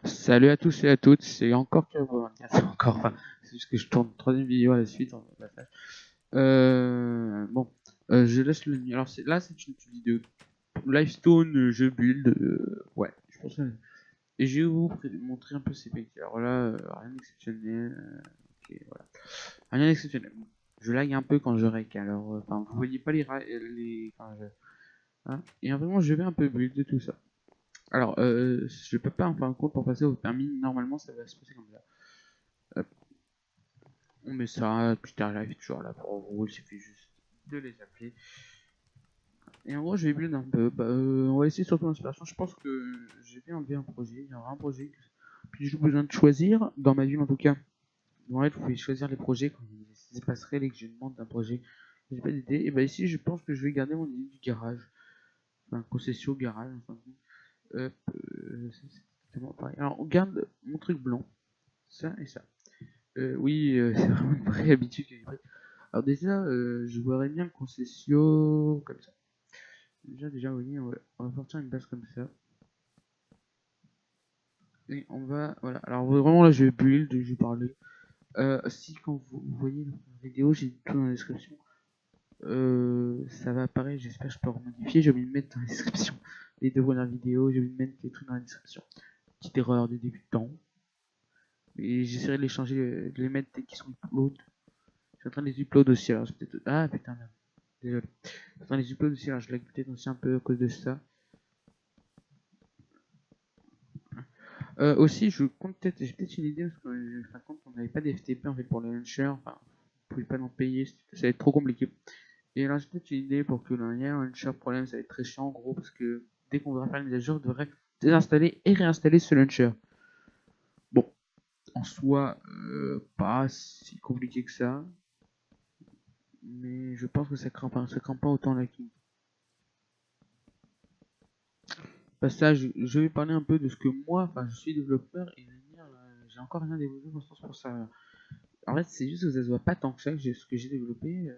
Salut à tous et à toutes, c'est encore Cabo, c'est encore, enfin, c'est juste que je tourne une troisième vidéo à la suite en passage. Bon, je laisse le. Alors là, c'est une petite vidéo Livestone, je build, ouais, je pense que. Et je vais vous montrer un peu ces packs. Alors là, rien d'exceptionnel, ok, voilà. Rien d'exceptionnel. Je lag un peu quand je rec, alors, enfin, vous voyez pas enfin, hein. Et vraiment, je vais un peu build et tout ça. Alors, je peux pas en fin de compte pour passer au permis. Normalement, ça va se passer comme ça. Hop, on met ça, Twitter Live toujours là pour vous. Il suffit juste de les appeler. Et en gros, je vais build un peu. On va essayer surtout l'inspiration. Je pense que j'ai bien enlevé un projet. Il y aura un projet. Puis j'ai besoin de choisir, dans ma ville en tout cas. Dans elle, vous pouvez choisir les projets quand il se passerait et que je demande d'un projet. J'ai pas d'idée. Et bah ici, je pense que je vais garder mon idée du garage. Enfin, concession garage. Enfin, c'est exactement pareil. Alors, on garde mon truc blanc. Ça et ça. Oui, c'est vraiment une vraie habitude que j'ai prise. Alors déjà, je verrais bien le concession comme ça. Déjà, oui, on va sortir une base comme ça. Et on va, voilà. Alors vraiment là, je vais build, je vais parler. Si quand vous voyez la vidéo, j'ai tout dans la description. Ça va apparaître, j'espère que je peux remodifier. J'ai oublié de mettre dans la description les deux premières vidéos, j'ai oublié de mettre les trucs dans la description. Petite erreur des débutants. Et j'essaierai de les changer, de les mettre dès qu'ils sont upload. Je suis en train de les upload aussi, alors c'est peut-être. Ah putain, merde. Désolé. Je suis en train de les upload aussi, alors je lag peut-être aussi un peu à cause de ça. Aussi, je compte peut-être, j'ai peut-être une idée parce que, fin de compte, on n'avait pas d'FTP en fait pour le launcher, enfin, on pouvait pas en payer, ça va être trop compliqué. Et alors, j'ai peut-être une idée pour que l'on ait un launcher problème, ça va être très chiant en gros parce que dès qu'on voudra faire une mise à jour, on devrait désinstaller et réinstaller ce launcher. Bon, en soi, pas si compliqué que ça, mais je pense que ça craint pas autant la King. Passage, je vais parler un peu de ce que moi, enfin, je suis développeur et j'ai encore rien développé pour ça. En fait, c'est juste que ça se voit pas tant que ça que ce que j'ai développé.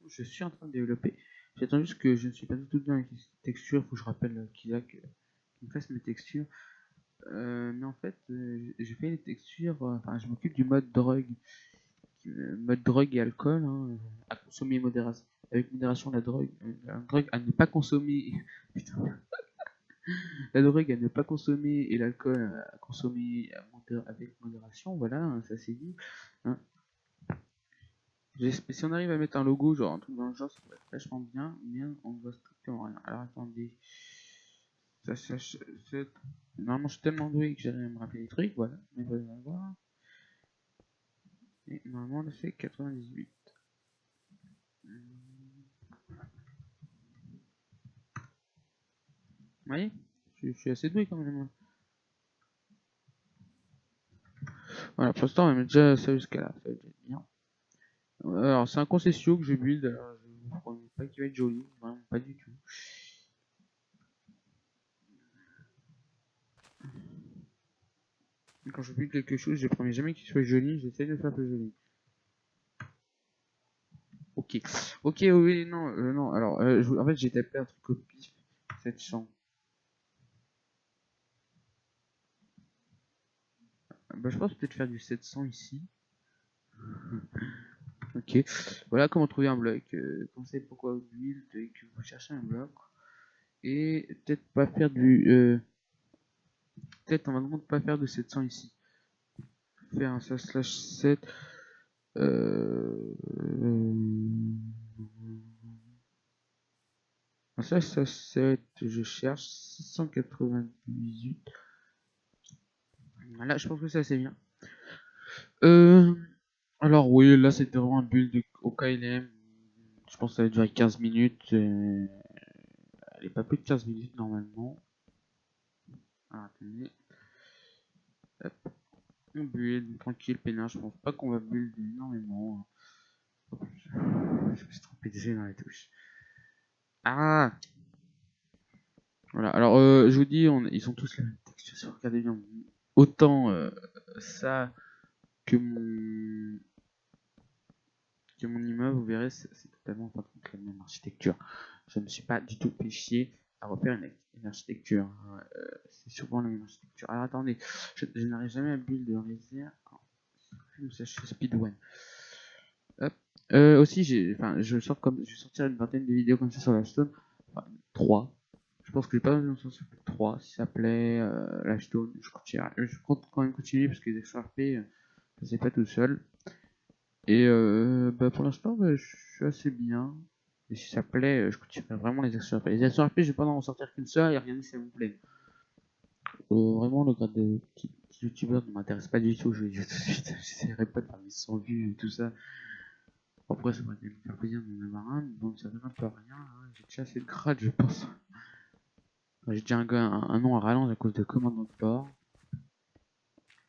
Je suis en train de développer. J'attends juste que je ne suis pas du tout bien avec les textures. Il faut que je rappelle Kizak qui me fasse mes textures. Mais en fait, je fais les textures. Enfin, je m'occupe du mode drogue. Mode drogue et alcool. Hein, à consommer avec modération la drogue à ne pas consommer. Putain, la drogue à ne pas consommer et l'alcool à consommer avec modération. Voilà, hein, ça c'est dit. Hein. Si on arrive à mettre un logo, genre un truc dans le genre, ça pourrait être vachement bien, mais on voit strictement rien. Alors attendez, normalement je suis tellement doué que j'arrive à me rappeler les trucs, voilà, mais voyons voir. Et normalement là c'est 98. Vous voyez, je suis assez doué quand même. Hein. Voilà, pour l'instant on va mettre déjà ça jusqu'à là, ça va être bien. Alors c'est un concession que je build, alors je vous promets pas qu'il va être joli, vraiment pas du tout. Quand je build quelque chose, je promets jamais qu'il soit joli, j'essaie de faire plus joli. Ok. Ok, oui, non, non. Alors, en fait, j'ai tapé un truc au pif. 700. Bah, je pense peut-être faire du 700 ici. Ok. Voilà comment trouver un bloc. Pensez pourquoi vous build et que vous cherchez un bloc. Et peut-être pas faire du. Peut-être en va pas faire de 700 ici. Faire un slash 7. Un slash 7, je cherche 698. Là, je pense que c'est assez bien. Euh, Alors oui, là c'était vraiment un build au KLM. Je pense que ça va durer 15 minutes. Elle est pas plus de 15 minutes normalement. Alors attendez. Hop. On build tranquille, peinard. Je pense pas qu'on va build énormément. Je me suis trompé déjà dans les touches. Ah, voilà. Alors je vous dis, ils sont tous la même texture. Si vous regardez bien, autant ça que mon immeuble, vous verrez, c'est totalement la même architecture. Je ne me suis pas du tout fait chier à refaire une architecture. C'est souvent la même architecture. Alors attendez, je n'arrive jamais à build dans les airs. Ça, je suis speedrun. Hop. Aussi, je vais sortir une vingtaine de vidéos comme ça sur la Stone. Enfin, 3. Je pense que j'ai pas besoin d'en sortir plus de 3. Si ça plaît, la Stone, je compte quand même continuer parce que les extra RP, ça c'est pas tout seul. Et pour l'instant, je suis assez bien. Et si ça plaît, je continuerai vraiment les extra RP. Les extra RP, je vais pas en sortir qu'une seule et rien si ça vous plaît. Vraiment, le grade de petit youtubeur ne m'intéresse pas du tout. Je vais dire tout de suite, j'essaierai pas de faire mes 100 vues et tout ça. Après, ça va me faire plaisir d'en avoir un, mais bon, ça ne un peu rien. Hein. J'ai déjà assez de grade, je pense. J'ai déjà un nom à rallonge à cause de commandant de bord.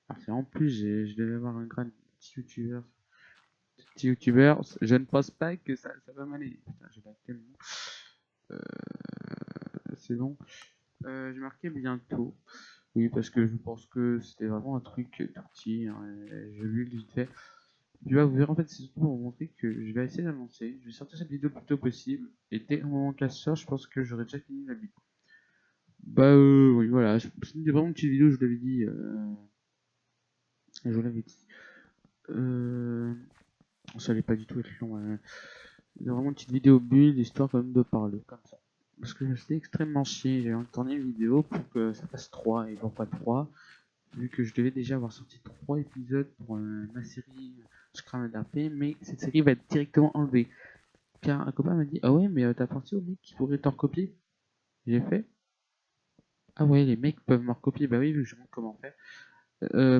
Alors, en plus, je devais avoir un grade de petit youtubeur. Petit youtubeur, je ne pense pas que ça va m'aller. Putain, j'ai pas tellement. C'est bon. J'ai marqué bientôt. Oui, parce que je pense que c'était vraiment un truc tout petit. Hein, je l'ai vite fait. Puis là, vous verrez, en fait, c'est surtout pour vous montrer que je vais essayer d'avancer. Je vais sortir cette vidéo le plus tôt possible. Et dès le moment qu'elle sort, je pense que j'aurai déjà fini la vidéo. Bah, oui, voilà. C'était vraiment une petite vidéo, je vous l'avais dit. Je vous l'avais dit. Ça allait pas du tout être long. C'est vraiment une petite vidéo build, histoire quand même de parler, comme ça. Parce que c'était extrêmement chier. J'ai tourné une vidéo pour que ça fasse 3 et non pas 3. Vu que je devais déjà avoir sorti 3 épisodes pour ma série Scrum RP, mais cette série va être directement enlevée. Car un copain m'a dit: ah ouais, mais t'as pensé au mec qui pourrait t'en recopier? J'ai fait: ah ouais, les mecs peuvent me recopier. Bah oui, vu que je montre comment faire.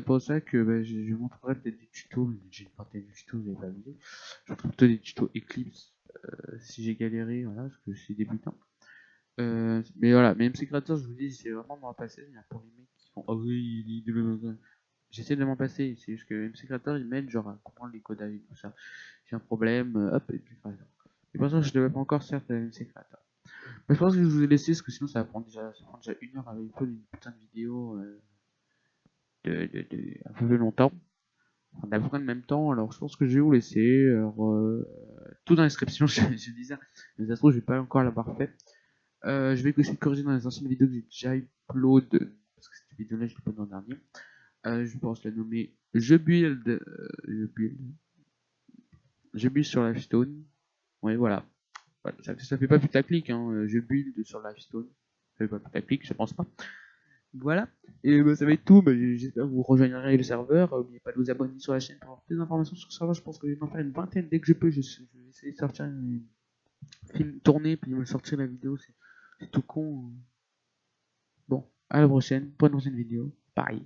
Pour ça que je montrerai peut-être des tutos. J'ai une vingtaine de tutos, vous avez pas vu. Je montrerai plutôt des tutos Eclipse si j'ai galéré, voilà, parce que je suis débutant. Mais voilà, mais MC Creator, je vous dis, c'est vraiment de m'en passer. Il y a pour les mecs qui font: ah oui, j'essaie de m'en passer. C'est juste que MC Creator, il m'aide genre à comprendre les codages et tout ça. J'ai un problème, hop, et puis Creator. Et pour ça, je développe encore certes MC Creator. Mais je pense que je vous ai laissé parce que sinon ça va prendre déjà 1 heure avec une putain de vidéo un peu plus longtemps. Enfin, d'à peu près le même temps, alors je pense que je vais vous laisser. Alors, tout dans la description, je dis ça, mais ça se trouve, je vais pas encore l'avoir fait. Je vais essayer de corriger dans les anciennes vidéos que j'ai déjà upload, parce que cette vidéo-là, je l'ai pas dans le dernier. Je pense la nommer je build sur Livestone. Ouais, voilà. Voilà, ça fait pas putaclic, hein. Je build sur Livestone. Ça fait pas putaclic, je pense pas. Voilà, et ça va être tout. J'espère que vous rejoindrez le serveur. N'oubliez pas de vous abonner sur la chaîne pour avoir plus d'informations sur le serveur. Je pense que je vais en faire une vingtaine dès que je peux. Je vais essayer de sortir une film tourné puis me sortir la vidéo. C'est tout con. Bon, à la prochaine pour une prochaine vidéo. Bye.